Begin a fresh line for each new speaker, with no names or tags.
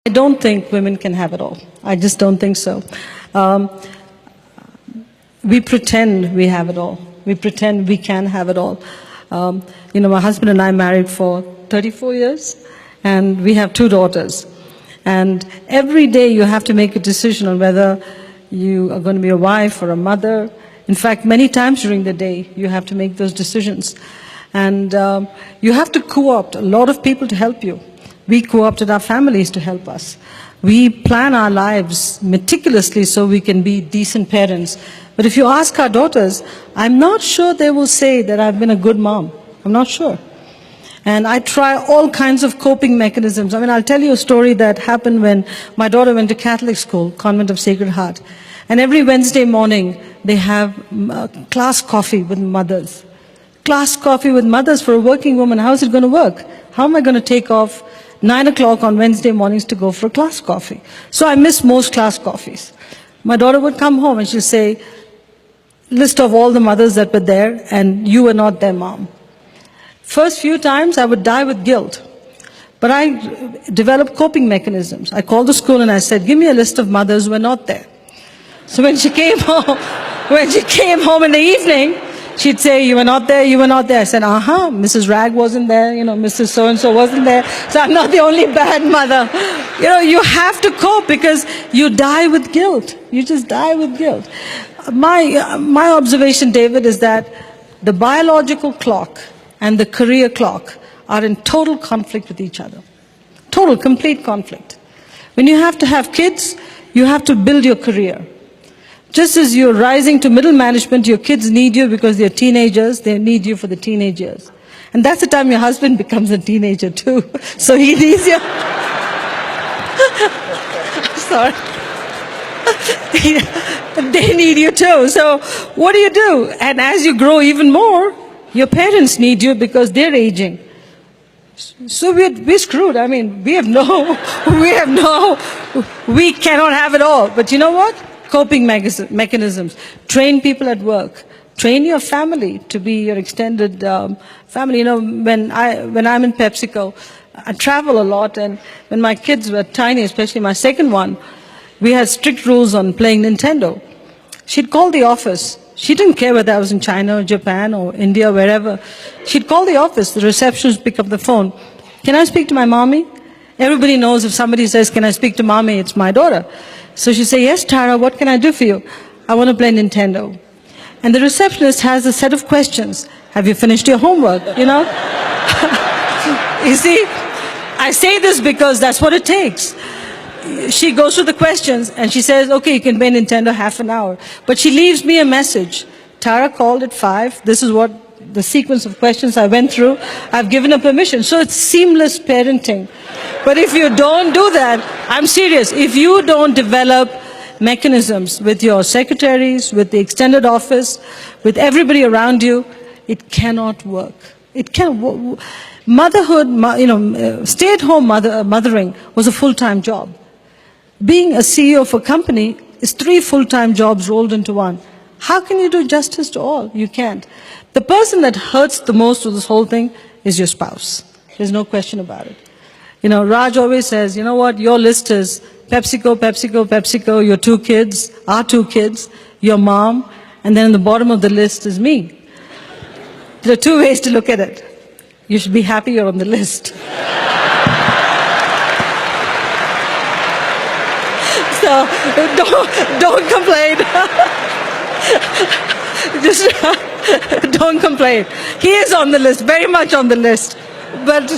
I don't think women can have it all. I just don't think so. We pretend we have it all. We pretend we can have it all. My husband and I married for 34 years, and we have 2 daughters. And every day you have to make a decision on whether you are going to be a wife or a mother. In fact, many times during the day, you have to make those decisions. And you have to co-opt a lot of people to help you. We co-opted our families to help us. We plan our lives meticulously so we can be decent parents. But if you ask our daughters, I'm not sure they will say that I've been a good mom. I'm not sure. And I try all kinds of coping mechanisms. I'll tell you a story that happened when my daughter went to Catholic school, Convent of Sacred Heart. And every Wednesday morning, they have class coffee with mothers. Class coffee with mothers for a working woman. How is it going to work? How am I going to take off 9 o'clock on Wednesday mornings to go for a class coffee? So I miss most class coffees. My daughter would come home and she'll say, list of all the mothers that were there, and you were not their mom. First few times I would die with guilt. But I developed coping mechanisms. I called the school and I said, give me a list of mothers who were not there. So when she came home in the evening, she'd say, you were not there, you were not there. I said, Mrs. Rag wasn't there, Mrs. So-and-so wasn't there. So I'm not the only bad mother. You have to cope because you die with guilt. You just die with guilt. My observation, David, is that the biological clock and the career clock are in total conflict with each other. Total, complete conflict. When you have to have kids, you have to build your career. Just as you're rising to middle management, your kids need you because they're teenagers, they need you for the teenage years. And that's the time your husband becomes a teenager too. So he needs you. Sorry. They need you too. So what do? And as you grow even more, your parents need you because they're aging. So we're screwed. We cannot have it all. But you know what? Coping mechanisms. Train people at work. Train your family to be your extended family. When I'm in PepsiCo, I travel a lot, and when my kids were tiny, especially my second one, we had strict rules on playing Nintendo. She'd call the office. She didn't care whether I was in China or Japan or India, wherever. She'd call the office. The receptionist would pick up the phone. Can I speak to my mommy? Everybody knows if somebody says, can I speak to mommy, it's my daughter. So she'd say, yes, Tara, what can I do for you? I want to play Nintendo. And the receptionist has a set of questions. Have you finished your homework? You see, I say this because that's what it takes. She goes through the questions and she says, okay, you can play Nintendo half an hour. But she leaves me a message. Tara called at 5. This is what the sequence of questions I went through. I've given her permission. So it's seamless parenting. But if you don't do that, I'm serious. If you don't develop mechanisms with your secretaries, with the extended office, with everybody around you, it cannot work. It can't. Motherhood, stay-at-home mothering was a full-time job. Being a CEO of a company is 3 full-time jobs rolled into one. How can you do justice to all? You can't. The person that hurts the most with this whole thing is your spouse. There's no question about it. Raj always says, your list is PepsiCo, PepsiCo, PepsiCo, your 2 kids, our 2 kids, your mom, and then in the bottom of the list is me. There are 2 ways to look at it. You should be happy you're on the list. So don't complain. Just don't complain. He is on the list, very much on the list. But,